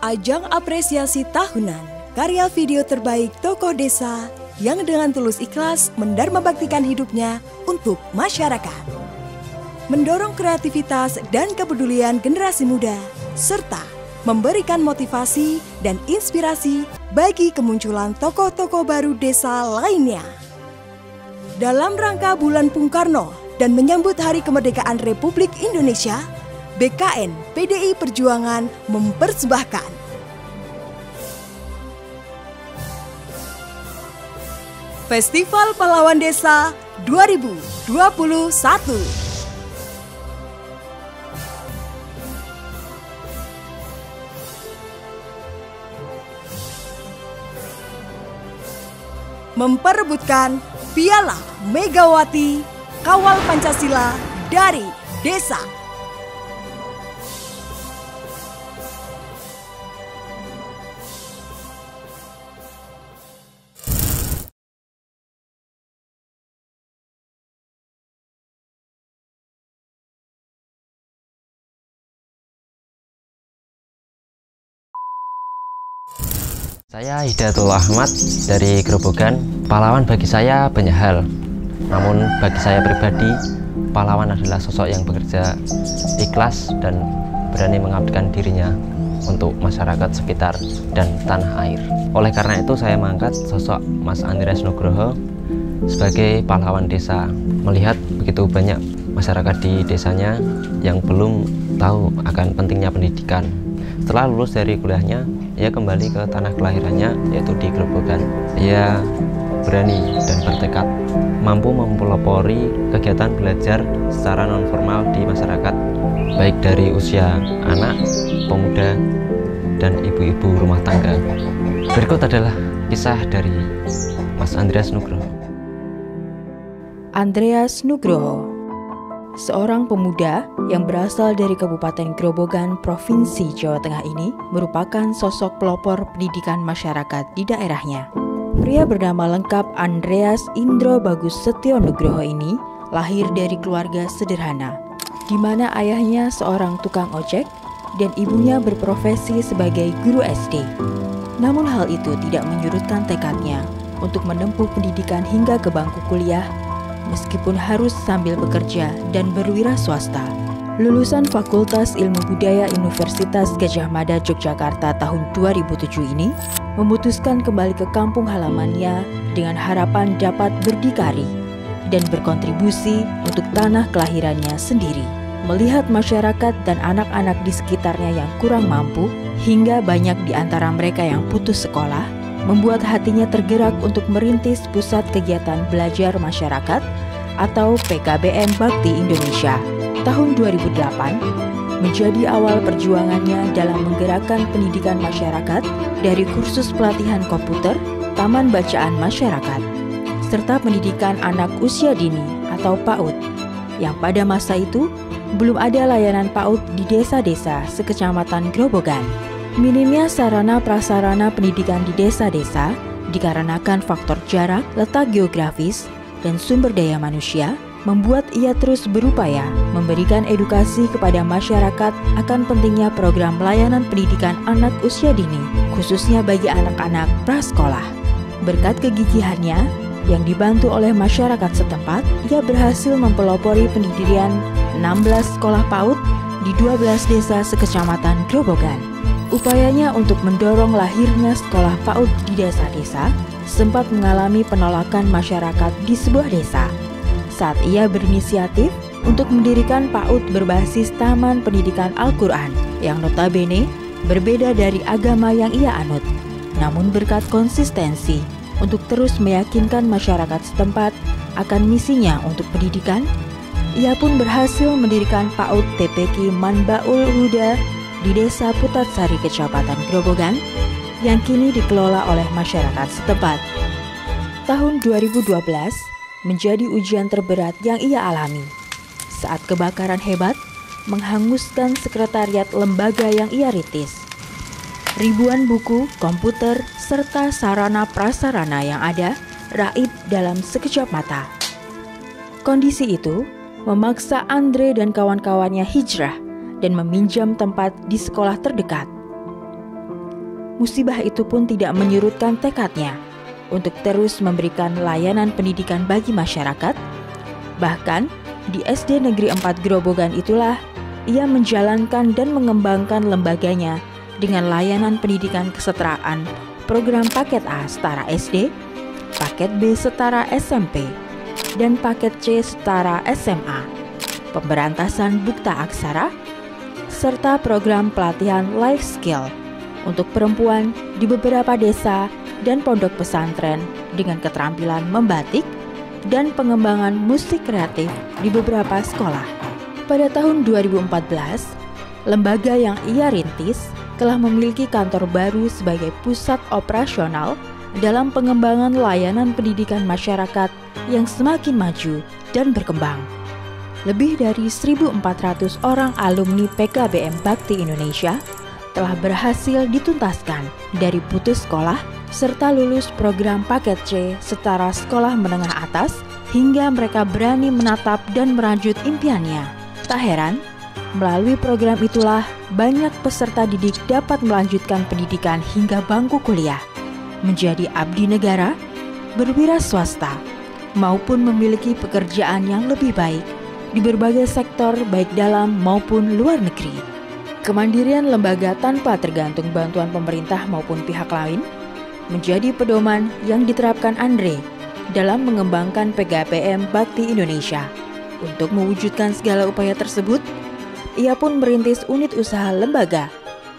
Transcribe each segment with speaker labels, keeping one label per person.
Speaker 1: Ajang apresiasi tahunan karya video terbaik tokoh desa yang dengan tulus ikhlas mendharmabaktikan hidupnya untuk masyarakat. Mendorong kreativitas dan kepedulian generasi muda, serta memberikan motivasi dan inspirasi bagi kemunculan tokoh-tokoh baru desa lainnya. Dalam rangka Bulan Bung Karno dan menyambut Hari Kemerdekaan Republik Indonesia, BKN PDI Perjuangan mempersembahkan Festival Pahlawan Desa 2021. Memperebutkan Piala Megawati Kawal Pancasila dari desa.
Speaker 2: Saya Hidayatul Ahmad dari Grobogan. Pahlawan bagi saya banyak hal, namun bagi saya pribadi, pahlawan adalah sosok yang bekerja ikhlas dan berani mengabdikan dirinya untuk masyarakat sekitar dan tanah air. Oleh karena itu saya mengangkat sosok Mas Andreas Nugroho sebagai pahlawan desa. Melihat begitu banyak masyarakat di desanya yang belum tahu akan pentingnya pendidikan. Setelah lulus dari kuliahnya, ia kembali ke tanah kelahirannya, yaitu di Grobogan. Ia berani dan bertekad mampu mempelopori kegiatan belajar secara non-formal di masyarakat, baik dari usia anak, pemuda, dan ibu-ibu rumah tangga. Berikut adalah kisah dari Mas Andreas Nugroho.
Speaker 3: Andreas Nugroho, seorang pemuda yang berasal dari Kabupaten Grobogan, Provinsi Jawa Tengah ini merupakan sosok pelopor pendidikan masyarakat di daerahnya. Pria bernama lengkap Andreas Indro Bagus Setio Nugroho ini lahir dari keluarga sederhana, di mana ayahnya seorang tukang ojek dan ibunya berprofesi sebagai guru SD. Namun hal itu tidak menyurutkan tekadnya untuk menempuh pendidikan hingga ke bangku kuliah, meskipun harus sambil bekerja dan berwira swasta. Lulusan Fakultas Ilmu Budaya Universitas Gadjah Mada Yogyakarta tahun 2007 ini memutuskan kembali ke kampung halamannya dengan harapan dapat berdikari dan berkontribusi untuk tanah kelahirannya sendiri. Melihat masyarakat dan anak-anak di sekitarnya yang kurang mampu, hingga banyak di antara mereka yang putus sekolah, membuat hatinya tergerak untuk merintis Pusat Kegiatan Belajar Masyarakat atau PKBM Bakti Indonesia. Tahun 2008 menjadi awal perjuangannya dalam menggerakkan pendidikan masyarakat dari kursus pelatihan komputer, taman bacaan masyarakat, serta pendidikan anak usia dini atau PAUD, yang pada masa itu belum ada layanan PAUD di desa-desa sekecamatan Grobogan. Minimnya sarana prasarana pendidikan di desa-desa dikarenakan faktor jarak, letak geografis, dan sumber daya manusia, membuat ia terus berupaya memberikan edukasi kepada masyarakat akan pentingnya program layanan pendidikan anak usia dini, khususnya bagi anak-anak prasekolah. Berkat kegigihannya yang dibantu oleh masyarakat setempat, ia berhasil mempelopori pendirian 16 sekolah PAUD di 12 desa sekecamatan Grobogan. Upayanya untuk mendorong lahirnya sekolah PAUD di desa-desa sempat mengalami penolakan masyarakat di sebuah desa saat ia berinisiatif untuk mendirikan PAUD berbasis Taman Pendidikan Al-Quran yang notabene berbeda dari agama yang ia anut. Namun berkat konsistensi untuk terus meyakinkan masyarakat setempat akan misinya untuk pendidikan, ia pun berhasil mendirikan PAUD TPQ Manbaul Huda di Desa Putatsari, Kecamatan Grobogan, yang kini dikelola oleh masyarakat setempat. Tahun 2012 menjadi ujian terberat yang ia alami saat kebakaran hebat menghanguskan sekretariat lembaga yang ia rintis. Ribuan buku, komputer, serta sarana prasarana yang ada raib dalam sekejap mata. Kondisi itu memaksa Andre dan kawan-kawannya hijrah dan meminjam tempat di sekolah terdekat. musibah itu pun tidak menyurutkan tekadnya untuk terus memberikan layanan pendidikan bagi masyarakat. Bahkan, di SD Negeri 4 Grobogan itulah ia menjalankan dan mengembangkan lembaganya dengan layanan pendidikan kesetaraan, program paket A setara SD, paket B setara SMP, dan paket C setara SMA, pemberantasan bukta aksara, serta program pelatihan life skill untuk perempuan di beberapa desa dan pondok pesantren dengan keterampilan membatik dan pengembangan musik kreatif di beberapa sekolah. Pada tahun 2014, lembaga yang ia rintis telah memiliki kantor baru sebagai pusat operasional dalam pengembangan layanan pendidikan masyarakat yang semakin maju dan berkembang. Lebih dari 1.400 orang alumni PKBM Bakti Indonesia telah berhasil dituntaskan dari putus sekolah serta lulus program paket C setara sekolah menengah atas hingga mereka berani menatap dan merajut impiannya. Tak heran, melalui program itulah banyak peserta didik dapat melanjutkan pendidikan hingga bangku kuliah, menjadi abdi negara, berwira swasta, maupun memiliki pekerjaan yang lebih baik di berbagai sektor baik dalam maupun luar negeri. Kemandirian lembaga tanpa tergantung bantuan pemerintah maupun pihak lain menjadi pedoman yang diterapkan Andre dalam mengembangkan PKBM Bakti Indonesia. Untuk mewujudkan segala upaya tersebut, ia pun merintis unit usaha lembaga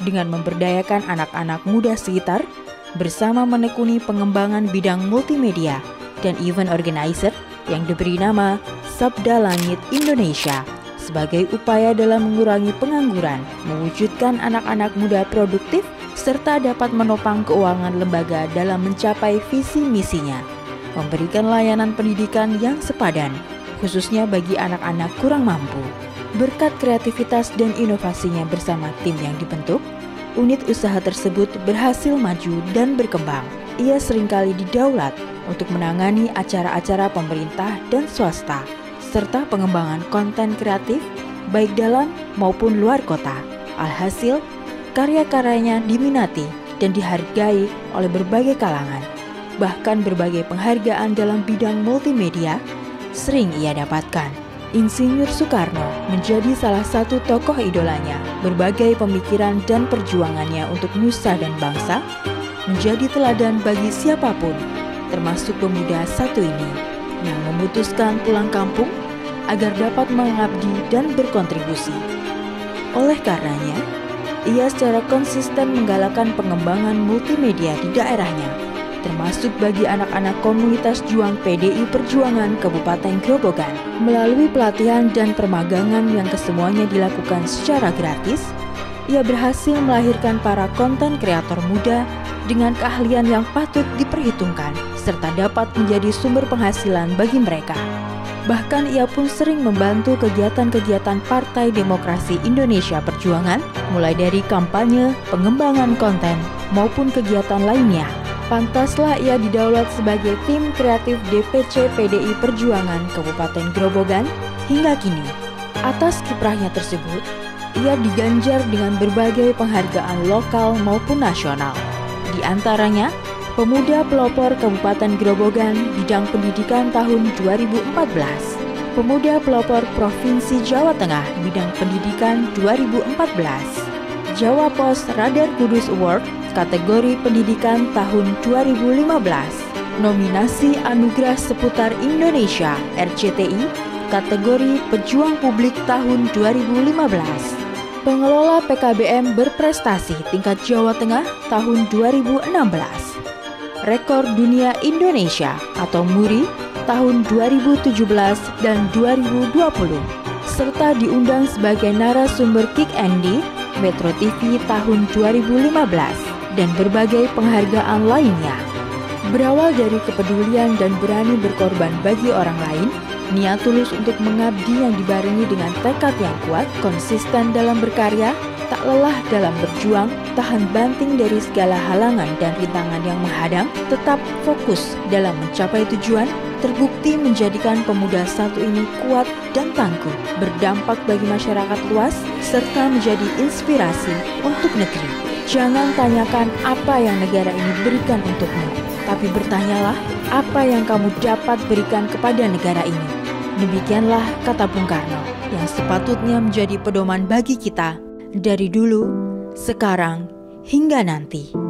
Speaker 3: dengan memberdayakan anak-anak muda sekitar bersama menekuni pengembangan bidang multimedia dan event organizer yang diberi nama Sabda Langit Indonesia sebagai upaya dalam mengurangi pengangguran, mewujudkan anak-anak muda produktif, serta dapat menopang keuangan lembaga dalam mencapai visi misinya, memberikan layanan pendidikan yang sepadan, khususnya bagi anak-anak kurang mampu. Berkat kreativitas dan inovasinya bersama tim yang dibentuk, unit usaha tersebut berhasil maju dan berkembang. Ia seringkali didaulat untuk menangani acara-acara pemerintah dan swasta, serta pengembangan konten kreatif baik dalam maupun luar kota. Alhasil, karya-karyanya diminati dan dihargai oleh berbagai kalangan. Bahkan berbagai penghargaan dalam bidang multimedia sering ia dapatkan. Insinyur Soekarno menjadi salah satu tokoh idolanya. Berbagai pemikiran dan perjuangannya untuk nusa dan bangsa menjadi teladan bagi siapapun, termasuk pemuda satu ini yang memutuskan pulang kampung agar dapat mengabdi dan berkontribusi. Oleh karenanya, ia secara konsisten menggalakkan pengembangan multimedia di daerahnya, termasuk bagi anak-anak komunitas juang PDI Perjuangan Kabupaten Grobogan. Melalui pelatihan dan permagangan yang kesemuanya dilakukan secara gratis, ia berhasil melahirkan para konten kreator muda dengan keahlian yang patut diperhitungkan, serta dapat menjadi sumber penghasilan bagi mereka. Bahkan ia pun sering membantu kegiatan-kegiatan Partai Demokrasi Indonesia Perjuangan, mulai dari kampanye, pengembangan konten, maupun kegiatan lainnya. Pantaslah ia didaulat sebagai tim kreatif DPC PDI Perjuangan Kabupaten Grobogan hingga kini. Atas kiprahnya tersebut, ia diganjar dengan berbagai penghargaan lokal maupun nasional. Di antaranya, Pemuda Pelopor Kabupaten Grobogan bidang pendidikan tahun 2014, Pemuda Pelopor Provinsi Jawa Tengah bidang pendidikan 2014, Jawa Pos Radar Kudus Award kategori pendidikan tahun 2015, nominasi Anugerah Seputar Indonesia RCTI kategori Pejuang Publik tahun 2015, Pengelola PKBM Berprestasi tingkat Jawa Tengah tahun 2016, Rekor Dunia Indonesia atau MURI tahun 2017 dan 2020, serta diundang sebagai narasumber Kick Andy Metro TV tahun 2015 dan berbagai penghargaan lainnya. Berawal dari kepedulian dan berani berkorban bagi orang lain, niat tulus untuk mengabdi yang dibarengi dengan tekad yang kuat, konsisten dalam berkarya, tak lelah dalam berjuang, tahan banting dari segala halangan dan rintangan yang menghadang, tetap fokus dalam mencapai tujuan, terbukti menjadikan pemuda satu ini kuat dan tangguh, berdampak bagi masyarakat luas, serta menjadi inspirasi untuk negeri. Jangan tanyakan apa yang negara ini berikan untukmu, tapi bertanyalah apa yang kamu dapat berikan kepada negara ini. Demikianlah kata Bung Karno yang sepatutnya menjadi pedoman bagi kita dari dulu, sekarang, hingga nanti.